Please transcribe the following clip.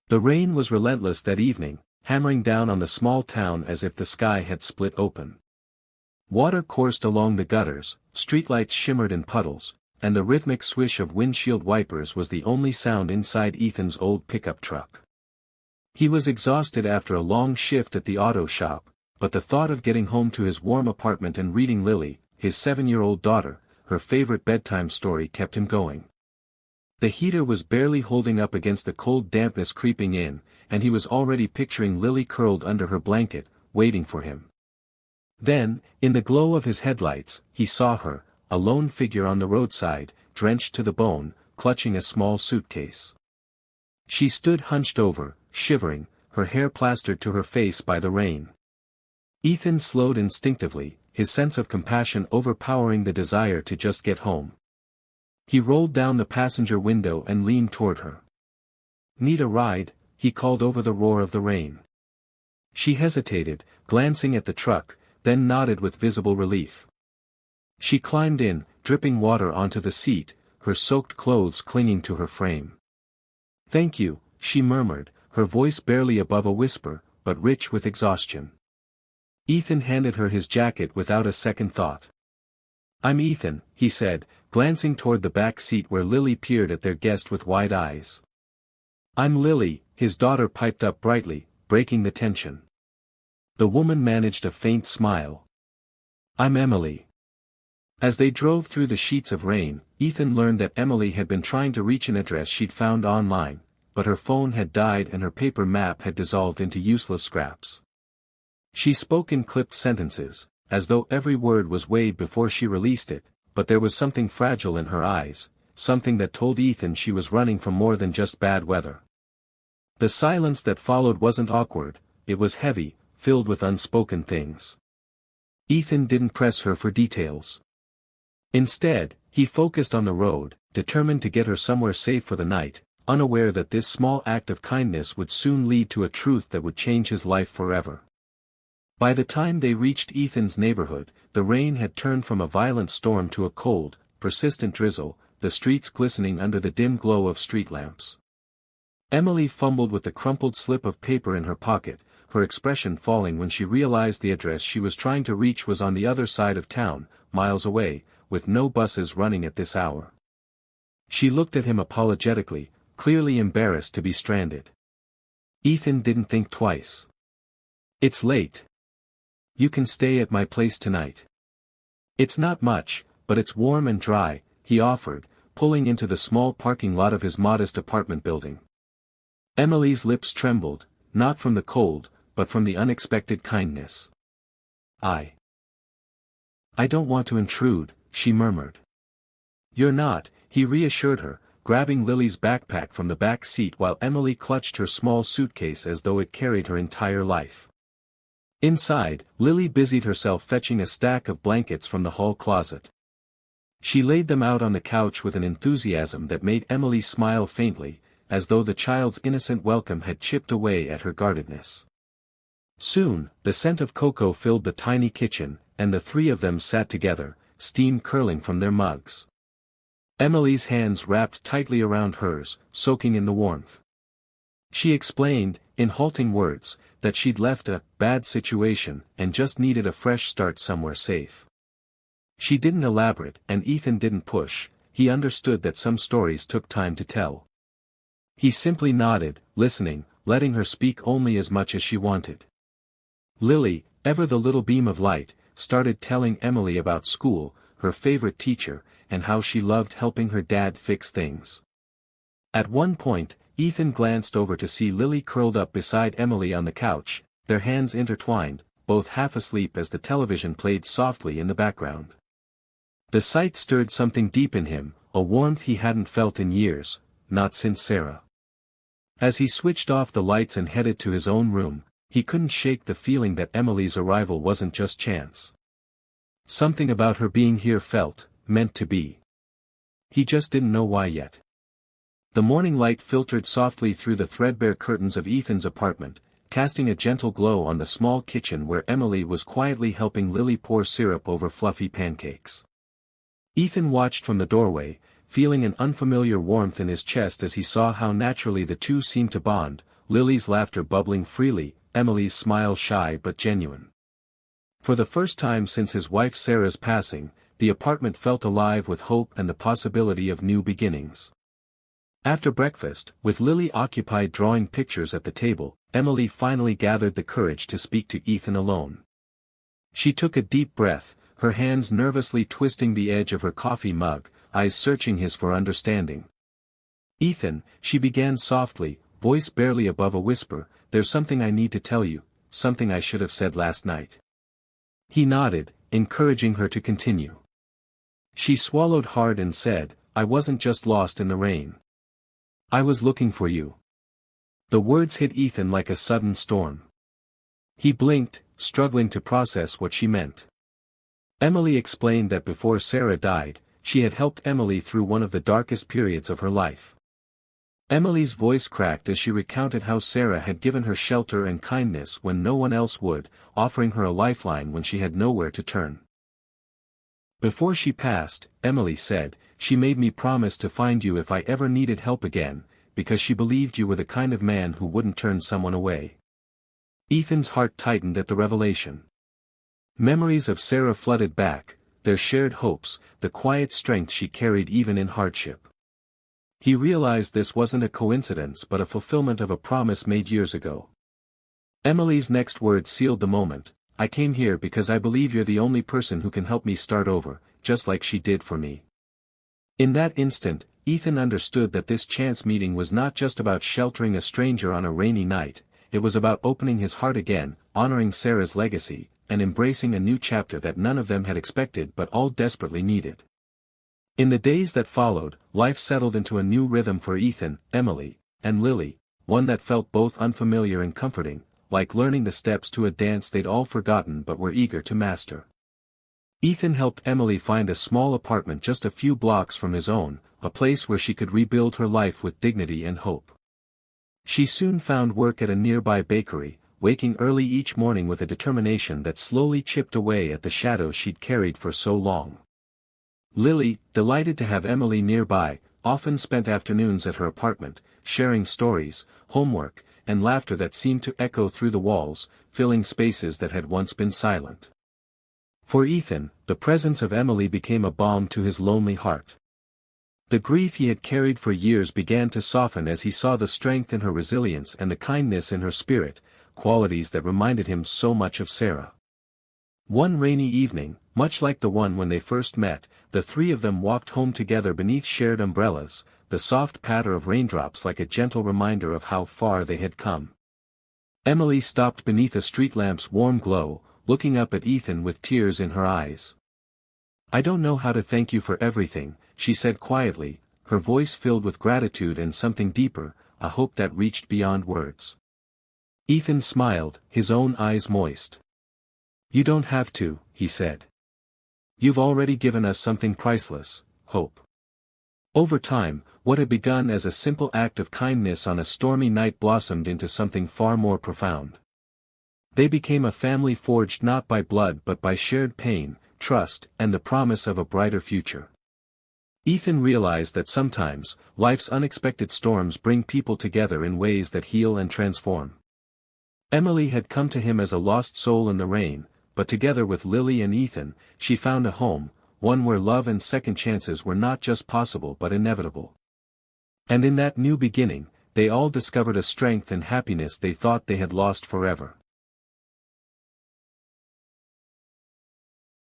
The rain was relentless that evening, hammering down on the small town as if the sky had split open. Water coursed along the gutters, streetlights shimmered in puddles, and the rhythmic swish of windshield wipers was the only sound inside Ethan's old pickup truck. He was exhausted after a long shift at the auto shop, but the thought of getting home to his warm apartment and reading Lily, his 7-year-old daughter, her favorite bedtime story kept him going. The heater was barely holding up against the cold dampness creeping in, and he was already picturing Lily curled under her blanket, waiting for him. Then, in the glow of his headlights, he saw her, a lone figure on the roadside, drenched to the bone, clutching a small suitcase. She stood hunched over, shivering, her hair plastered to her face by the rain. Ethan slowed instinctively, his sense of compassion overpowering the desire to just get home. He rolled down the passenger window and leaned toward her. "Need a ride?" he called over the roar of the rain. She hesitated, glancing at the truck, then nodded with visible relief. She climbed in, dripping water onto the seat, her soaked clothes clinging to her frame. "Thank you," she murmured, her voice barely above a whisper, but rich with exhaustion. Ethan handed her his jacket without a second thought. "I'm Ethan," he said, glancing toward the back seat where Lily peered at their guest with wide eyes. "I'm Lily," his daughter piped up brightly, breaking the tension. The woman managed a faint smile. "I'm Emily." As they drove through the sheets of rain, Ethan learned that Emily had been trying to reach an address she'd found online, but her phone had died and her paper map had dissolved into useless scraps. She spoke in clipped sentences, as though every word was weighed before she released it, but there was something fragile in her eyes, something that told Ethan she was running from more than just bad weather. The silence that followed wasn't awkward, it was heavy, filled with unspoken things. Ethan didn't press her for details. Instead, he focused on the road, determined to get her somewhere safe for the night, unaware that this small act of kindness would soon lead to a truth that would change his life forever. By the time they reached Ethan's neighborhood, the rain had turned from a violent storm to a cold, persistent drizzle, the streets glistening under the dim glow of street lamps. Emily fumbled with the crumpled slip of paper in her pocket, her expression falling when she realized the address she was trying to reach was on the other side of town, miles away, with no buses running at this hour. She looked at him apologetically, clearly embarrassed to be stranded. Ethan didn't think twice. "It's late. You can stay at my place tonight. It's not much, but it's warm and dry," he offered, pulling into the small parking lot of his modest apartment building. Emily's lips trembled, not from the cold, but from the unexpected kindness. I don't want to intrude," she murmured. "You're not," he reassured her, grabbing Lily's backpack from the back seat while Emily clutched her small suitcase as though it carried her entire life. Inside, Lily busied herself fetching a stack of blankets from the hall closet. She laid them out on the couch with an enthusiasm that made Emily smile faintly, as though the child's innocent welcome had chipped away at her guardedness. Soon, the scent of cocoa filled the tiny kitchen, and the three of them sat together, steam curling from their mugs. Emily's hands wrapped tightly around hers, soaking in the warmth. She explained, in halting words, that she'd left a bad situation and just needed a fresh start somewhere safe. She didn't elaborate, and Ethan didn't push. He understood that some stories took time to tell. He simply nodded, listening, letting her speak only as much as she wanted. Lily, ever the little beam of light, started telling Emily about school, her favorite teacher, and how she loved helping her dad fix things. At one point, Ethan glanced over to see Lily curled up beside Emily on the couch, their hands intertwined, both half asleep as the television played softly in the background. The sight stirred something deep in him, a warmth he hadn't felt in years, not since Sarah. As he switched off the lights and headed to his own room, he couldn't shake the feeling that Emily's arrival wasn't just chance. Something about her being here felt meant to be. He just didn't know why yet. The morning light filtered softly through the threadbare curtains of Ethan's apartment, casting a gentle glow on the small kitchen where Emily was quietly helping Lily pour syrup over fluffy pancakes. Ethan watched from the doorway, feeling an unfamiliar warmth in his chest as he saw how naturally the two seemed to bond, Lily's laughter bubbling freely, Emily's smile shy but genuine. For the first time since his wife Sarah's passing, the apartment felt alive with hope and the possibility of new beginnings. After breakfast, with Lily occupied drawing pictures at the table, Emily finally gathered the courage to speak to Ethan alone. She took a deep breath, her hands nervously twisting the edge of her coffee mug, eyes searching his for understanding. "Ethan," she began softly, voice barely above a whisper, "there's something I need to tell you, something I should have said last night." He nodded, encouraging her to continue. She swallowed hard and said, "I wasn't just lost in the rain. I was looking for you." The words hit Ethan like a sudden storm. He blinked, struggling to process what she meant. Emily explained that before Sarah died, she had helped Emily through one of the darkest periods of her life. Emily's voice cracked as she recounted how Sarah had given her shelter and kindness when no one else would, offering her a lifeline when she had nowhere to turn. "Before she passed," Emily said, "she made me promise to find you if I ever needed help again, because she believed you were the kind of man who wouldn't turn someone away." Ethan's heart tightened at the revelation. Memories of Sarah flooded back, their shared hopes, the quiet strength she carried even in hardship. He realized this wasn't a coincidence but a fulfillment of a promise made years ago. Emily's next words sealed the moment. "I came here because I believe you're the only person who can help me start over, just like she did for me." In that instant, Ethan understood that this chance meeting was not just about sheltering a stranger on a rainy night, it was about opening his heart again, honoring Sarah's legacy, and embracing a new chapter that none of them had expected but all desperately needed. In the days that followed, life settled into a new rhythm for Ethan, Emily, and Lily, one that felt both unfamiliar and comforting, like learning the steps to a dance they'd all forgotten but were eager to master. Ethan helped Emily find a small apartment just a few blocks from his own, a place where she could rebuild her life with dignity and hope. She soon found work at a nearby bakery, waking early each morning with a determination that slowly chipped away at the shadows she'd carried for so long. Lily, delighted to have Emily nearby, often spent afternoons at her apartment, sharing stories, homework, and laughter that seemed to echo through the walls, filling spaces that had once been silent. For Ethan, the presence of Emily became a balm to his lonely heart. The grief he had carried for years began to soften as he saw the strength in her resilience and the kindness in her spirit, qualities that reminded him so much of Sarah. One rainy evening, much like the one when they first met, the three of them walked home together beneath shared umbrellas, the soft patter of raindrops like a gentle reminder of how far they had come. Emily stopped beneath a street lamp's warm glow, looking up at Ethan with tears in her eyes. "I don't know how to thank you for everything," she said quietly, her voice filled with gratitude and something deeper, a hope that reached beyond words. Ethan smiled, his own eyes moist. "You don't have to," he said. "You've already given us something priceless, hope." Over time, what had begun as a simple act of kindness on a stormy night blossomed into something far more profound. They became a family forged not by blood but by shared pain, trust, and the promise of a brighter future. Ethan realized that sometimes, life's unexpected storms bring people together in ways that heal and transform. Emily had come to him as a lost soul in the rain, but together with Lily and Ethan, she found a home, one where love and second chances were not just possible but inevitable. And in that new beginning, they all discovered a strength and happiness they thought they had lost forever.